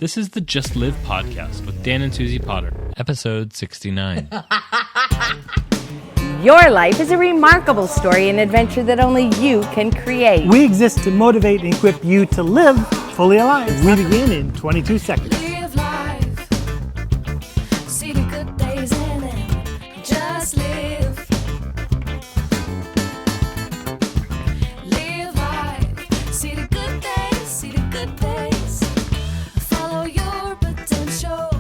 This is the Just Live podcast with Dan and Suzie Potter, episode 69. Your life is a remarkable story and adventure that only you can create. We exist to motivate and equip you to live fully alive. We begin in 22 seconds. Live life, see the good days in it, just live. Live life, see the good days, see the good days. Follow your potential.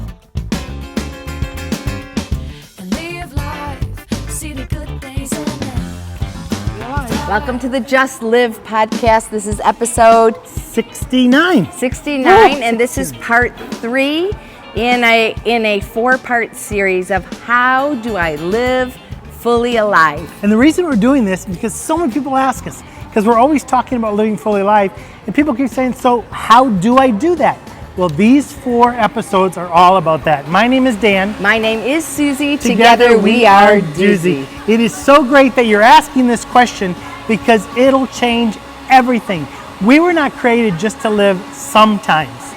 And live life, see the good days in it. Welcome to the Just Live podcast. This is episode 69. 69, and this is part 3 in a 4-part series of how do I live fully alive. And the reason we're doing this is because so many people ask us, because we're always talking about living fully alive, and people keep saying, so how do I do that? Well, these 4 episodes are all about that. My name is Dan. My name is Suzie. Together we are Doozy. It is so great that you're asking this question because it'll change everything. We were not created just to live sometimes,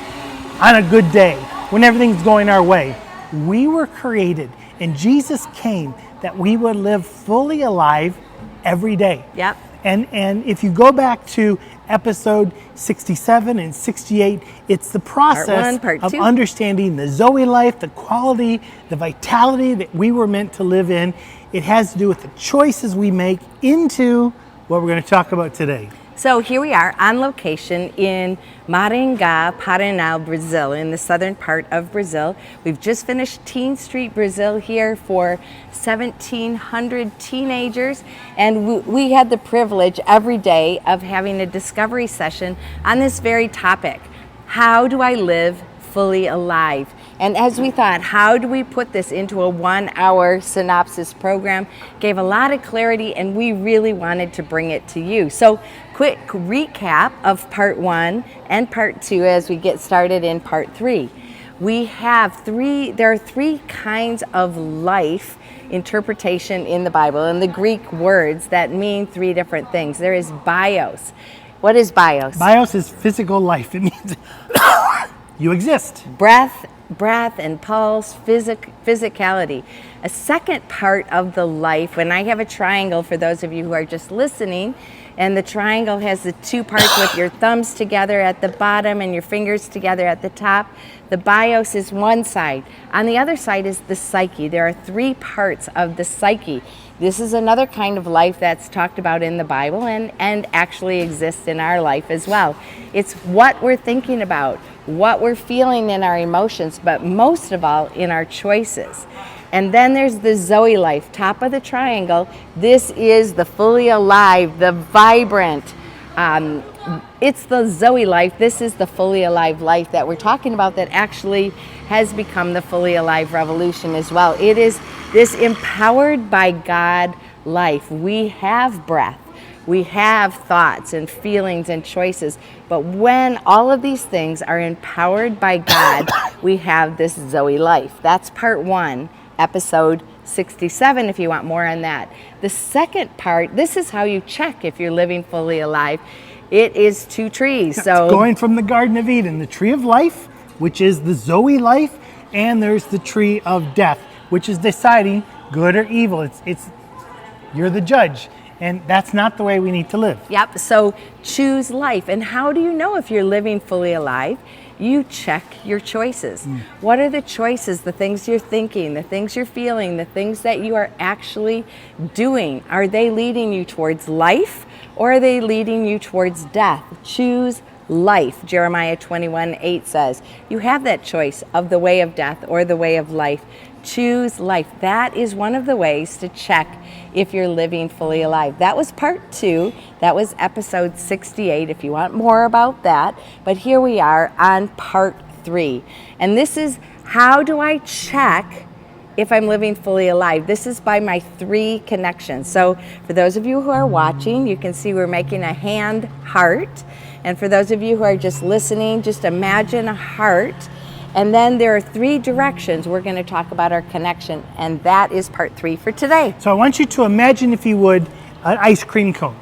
on a good day, when everything's going our way. We were created, and Jesus came that we would live fully alive every day. Yep. And if you go back to episode 67 and 68, it's the process part of 2. understanding the Zoe life, the quality, the vitality that we were meant to live in. It has to do with the choices we make into what we're going to talk about today. So here we are on location in Maringá, Paraná, Brazil, in the southern part of Brazil. We've just finished Teen Street, Brazil here for 1,700 teenagers, and we had the privilege every day of having a discovery session on this very topic. How do I live fully alive? And as we thought, how do we put this into a 1-hour synopsis program? Gave a lot of clarity, and we really wanted to bring it to you. So quick recap of part 1 and part 2 as we get started in part 3. There are 3 kinds of life interpretation in the Bible, and the Greek words that mean 3 different things. There is bios. What is bios? Bios is physical life. It means you exist. Breath and pulse, physicality. A second part of the life, when I have a triangle for those of you who are just listening, and the triangle has the 2 parts with your thumbs together at the bottom and your fingers together at the top. The bios is one side. On the other side is the psyche. There are 3 parts of the psyche. This is another kind of life that's talked about in the Bible and actually exists in our life as well. It's what we're thinking about, what we're feeling in our emotions, but most of all in our choices. And then there's the Zoe life, top of the triangle. This is the fully alive, the vibrant. It's the Zoe life. This is the fully alive life that we're talking about that actually has become the fully alive revolution as well. It is this empowered by God life. We have breath. We have thoughts and feelings and choices. But when all of these things are empowered by God, we have this Zoe life. That's part 1. Episode 67 if you want more on that. The second part, this is how you check if you're living fully alive. It is 2 trees. It's So going from the Garden of Eden, the tree of life, which is the Zoe life, and there's the tree of death, which is deciding good or evil. It's you're the judge, and that's not the way we need to live. Yep, so choose life. And how do you know if you're living fully alive? You check your choices. What are the choices, the things you're thinking, the things you're feeling, the things that you are actually doing? Are they leading you towards life or are they leading you towards death? Choose life. Jeremiah 21:8 says, you have that choice of the way of death or the way of life. Choose life. That is one of the ways to check if you're living fully alive. That was part 2. That was episode 68 if you want more about that. But here we are on part 3. And this is how do I check if I'm living fully alive? This is by my 3 connections. So for those of you who are watching, you can see we're making a hand heart. And for those of you who are just listening, just imagine a heart. And then there are 3 directions we're going to talk about our connection, and that is part 3 for today. So I want you to imagine, if you would, an ice cream cone.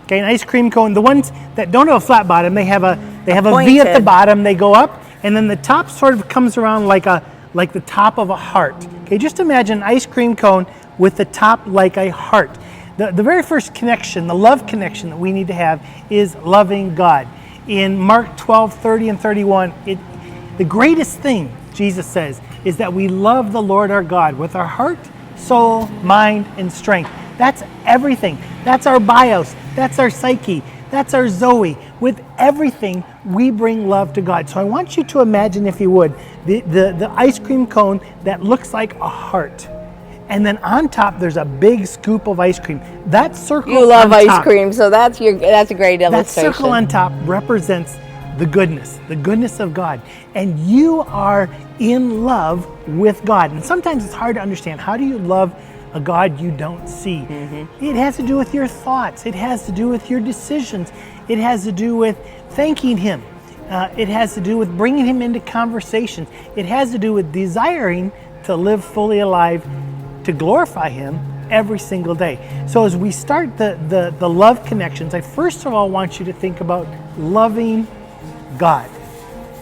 Okay, an ice cream cone. The ones that don't have a flat bottom, they have a V at the bottom. They go up, And then the top sort of comes around like the top of a heart. Okay, just imagine an ice cream cone with the top like a heart. The very first connection, the love connection that we need to have is loving God. In Mark 12:30 and 31, the greatest thing, Jesus says, is that we love the Lord our God with our heart, soul, mind, and strength. That's everything. That's our bios. That's our psyche. That's our Zoe. With everything, we bring love to God. So I want you to imagine, if you would, the ice cream cone that looks like a heart. And then on top, there's a big scoop of ice cream. That circle You love on ice top, cream, so that's a great illustration. that circle on top represents the goodness of God. And you are in love with God. And sometimes it's hard to understand. How do you love a God you don't see? It has to do with your thoughts. It has to do with your decisions. It has to do with thanking Him. It has to do with bringing Him into conversations. It has to do with desiring to live fully alive, to glorify Him every single day. So as we start the love connections, I first of all want you to think about loving God.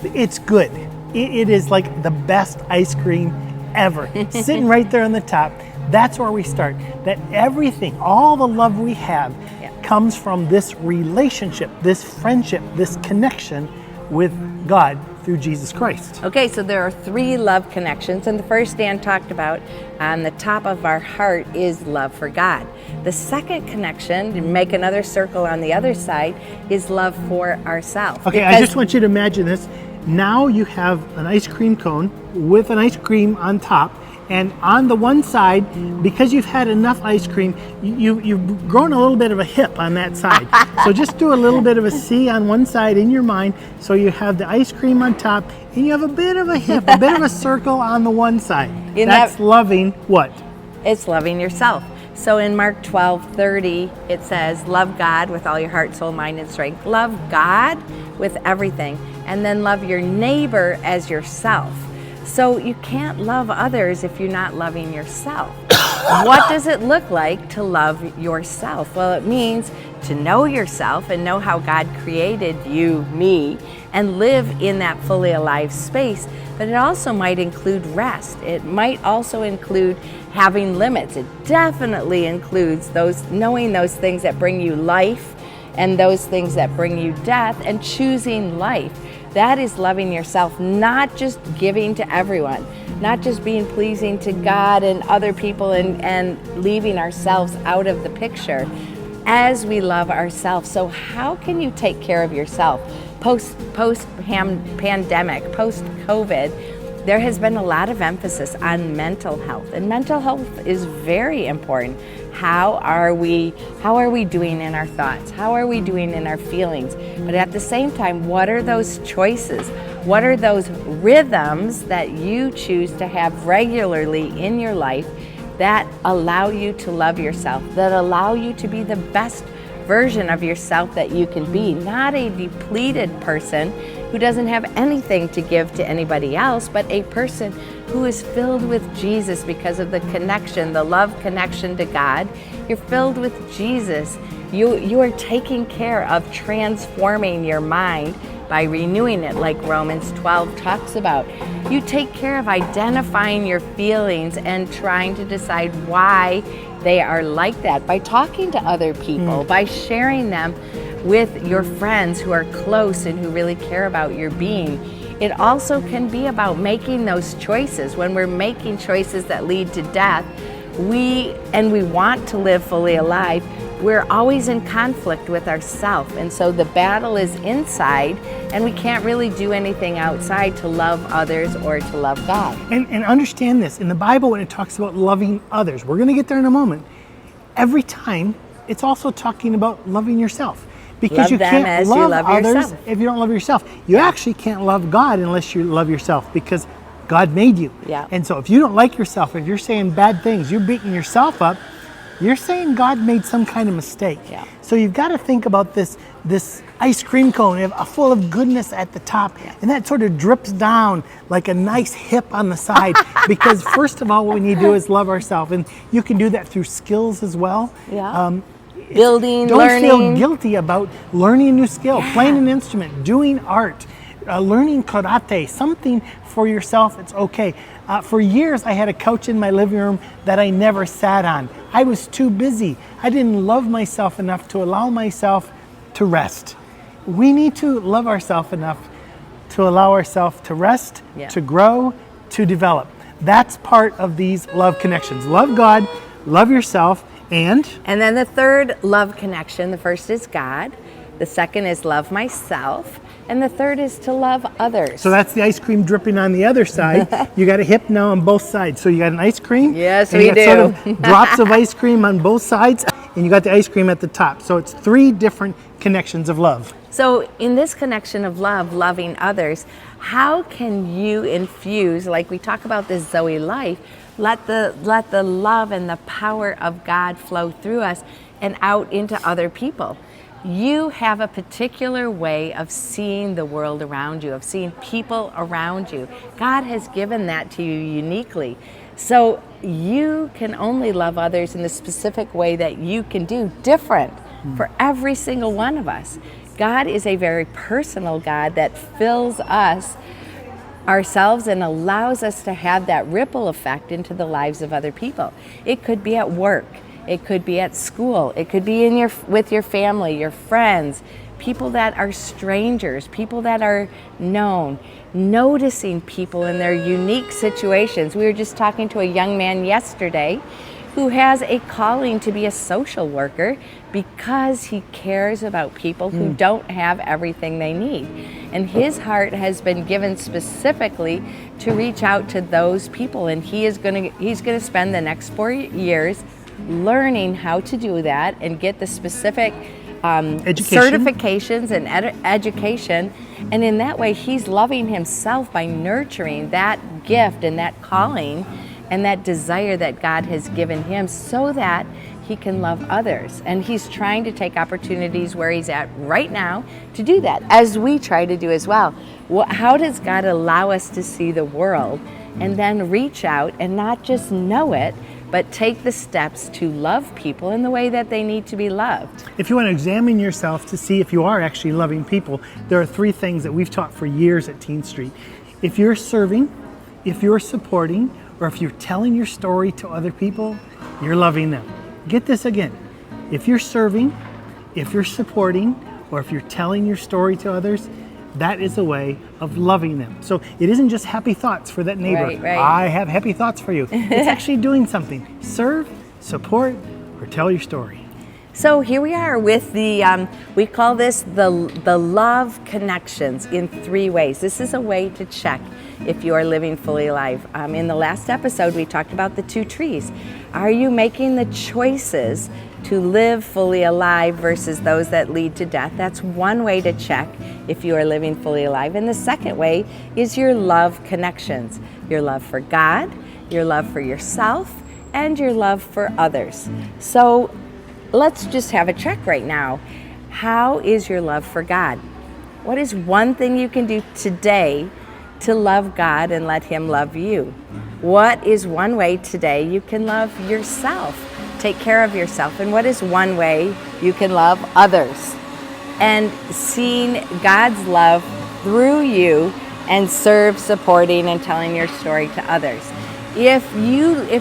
It's good. It is like the best ice cream ever. Sitting right there on the top. That's where we start. That everything, all the love we have, comes from this relationship, this friendship, this connection with God through Jesus Christ. Okay, so there are 3 love connections, and the first Dan talked about on the top of our heart is love for God. The second connection, to make another circle on the other side, is love for ourselves. Okay, I just want you to imagine this. Now you have an ice cream cone with an ice cream on top, and on the one side, because you've had enough ice cream, you've grown a little bit of a hip on that side. So just do a little bit of a C on one side in your mind, so you have the ice cream on top, and you have a bit of a hip, a bit of a circle on the one side. That's loving what? It's loving yourself. So in Mark 12:30, it says, love God with all your heart, soul, mind, and strength. Love God with everything, and then love your neighbor as yourself. So you can't love others if you're not loving yourself. What does it look like to love yourself? Well, it means to know yourself and know how God created you, me, and live in that fully alive space. But it also might include rest. It might also include having limits. It definitely includes knowing those things that bring you life and those things that bring you death, and choosing life. That is loving yourself, not just giving to everyone, not just being pleasing to God and other people and leaving ourselves out of the picture as we love ourselves. So how can you take care of yourself? Post-pandemic, post-COVID, there has been a lot of emphasis on mental health, and mental health is very important. How are we doing in our thoughts? How are we doing in our feelings? But at the same time, what are those choices? What are those rhythms that you choose to have regularly in your life that allow you to love yourself, that allow you to be the best version of yourself that you can be, not a depleted person who doesn't have anything to give to anybody else, but a person who is filled with Jesus because of the connection, the love connection to God. You're filled with Jesus. You are taking care of transforming your mind by renewing it, like Romans 12 talks about. You take care of identifying your feelings and trying to decide why they are like that by talking to other people, by sharing them with your friends who are close and who really care about your being. It also can be about making those choices. When we're making choices that lead to death, we want to live fully alive, we're always in conflict with ourselves. And so the battle is inside, and we can't really do anything outside to love others or to love God. And understand this, in the Bible when it talks about loving others, we're going to get there in a moment, every time it's also talking about loving yourself. Because Love you them can't as you love love others yourself. if you don't love yourself. You actually can't love God unless you love yourself, because God made you. Yeah. And so if you don't like yourself, if you're saying bad things, you're beating yourself up, you're saying God made some kind of mistake. Yeah. So you've got to think about this ice cream cone full of goodness at the top, and that sort of drips down like a nice hip on the side. Because first of all, what we need to do is love ourselves, and you can do that through skills as well. Yeah. Building, Don't learning. feel guilty about learning a new skill, playing an instrument, doing art, learning karate, something for yourself, it's okay. For years, I had a couch in my living room that I never sat on. I was too busy. I didn't love myself enough to allow myself to rest. We need to love ourselves enough to allow ourselves to rest, to grow, to develop. That's part of these love connections. Love God, love yourself, and then the third love connection, the first is God, the second is love myself, and the third is to love others. so that's the ice cream dripping on the other side. You got a hip now on both sides. So you got an ice cream. Yes, and you we got do. sort of drops of ice cream on both sides, and you got the ice cream at the top. So it's 3 different connections of love. So in this connection of love, loving others, how can you infuse, like we talk about this Zoe life, let the love and the power of God flow through us and out into other people? You have a particular way of seeing the world around you, of seeing people around you. God has given that to you uniquely. So you can only love others in the specific way that you can do, different for every single one of us. God is a very personal God that fills us, ourselves, and allows us to have that ripple effect into the lives of other people. It could be at work. It could be at school. It could be with your family, your friends, people that are strangers, people that are known. Noticing people in their unique situations. We were just talking to a young man yesterday who has a calling to be a social worker because he cares about people who don't have everything they need. And his heart has been given specifically to reach out to those people, and he's going to spend the next 4 years learning how to do that and get the specific certifications and education. And in that way, he's loving himself by nurturing that gift and that calling and that desire that God has given him so that he can love others. And he's trying to take opportunities where he's at right now to do that, as we try to do as well. How does God allow us to see the world and then reach out and not just know it, but take the steps to love people in the way that they need to be loved? If you want to examine yourself to see if you are actually loving people, there are 3 things that we've taught for years at Teen Street. If you're serving, if you're supporting, or if you're telling your story to other people, you're loving them. Get this again. If you're serving, if you're supporting, or if you're telling your story to others, that is a way of loving them. So it isn't just happy thoughts for that neighbor. Right. I have happy thoughts for you. It's actually doing something. Serve, support, or tell your story. So here we are with the, we call this the love connections in 3 ways. This is a way to check if you are living fully alive. In the last episode, we talked about the 2 trees. Are you making the choices to live fully alive versus those that lead to death? That's one way to check if you are living fully alive. And the second way is your love connections. Your love for God, your love for yourself, and your love for others. So let's just have a check right now. How is your love for God? What is one thing you can do today to love God and let Him love you? What is one way today you can love yourself? Take care of yourself. And what is one way you can love others? And seeing God's love through you and serve, supporting, and telling your story to others. If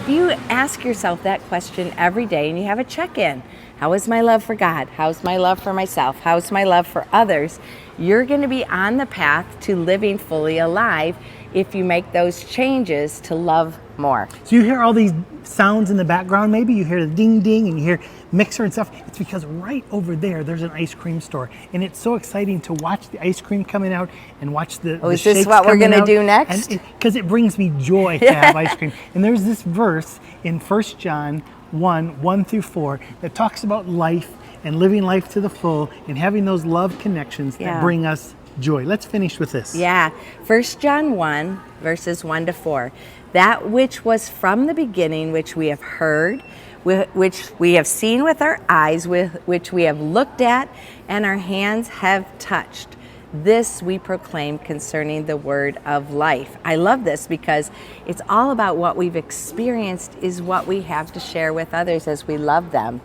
you ask yourself that question every day and you have a check-in, how is my love for God? How's my love for myself? How's my love for others? You're going to be on the path to living fully alive if you make those changes to love more. So you hear all these sounds in the background, maybe you hear the ding ding and you hear mixer and stuff. It's because right over there's an ice cream store. And it's so exciting to watch the ice cream coming out and watch the is shakes this what we're coming going to out. do next? Because it brings me joy to have ice cream. And there's this verse in 1 John 1:1-4 that talks about life and living life to the full and having those love connections that bring us joy. Let's finish with this. Yeah, 1 John 1, verses 1-4. That which was from the beginning, which we have heard, which we have seen with our eyes, which we have looked at, and our hands have touched. This we proclaim concerning the word of life. I love this because it's all about what we've experienced is what we have to share with others as we love them.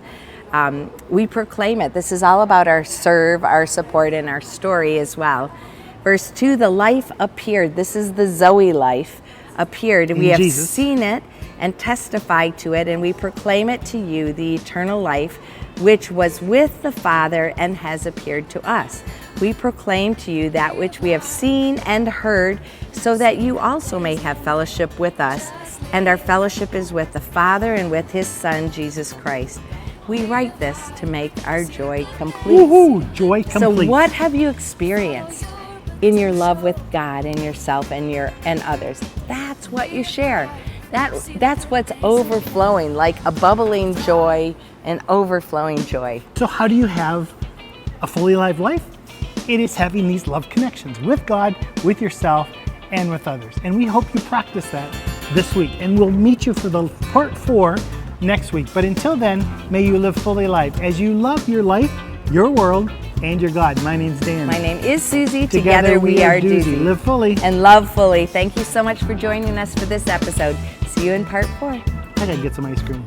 We proclaim it. This is all about our serve, our support, and our story as well. Verse 2, the life appeared. This is the Zoe life appeared. We have Jesus. seen it and testified to it, and we proclaim it to you, the eternal life, which was with the Father and has appeared to us. We proclaim to you that which we have seen and heard, so that you also may have fellowship with us. And our fellowship is with the Father and with His Son, Jesus Christ. We write this to make our joy complete. Woohoo! Joy complete. So what have you experienced in your love with God and yourself and others? That's what you share. That's what's overflowing, like a bubbling joy and overflowing joy. So how do you have a fully alive life? It is having these love connections with God, with yourself, and with others. And we hope you practice that this week. And we'll meet you for the part 4 next week. But until then, may you live fully alive as you love your life, your world, and your God. My name's Dan. My name is Susie. Together we are Doozy. Live fully. And love fully. Thank you so much for joining us for this episode. See you in part 4. I gotta get some ice cream.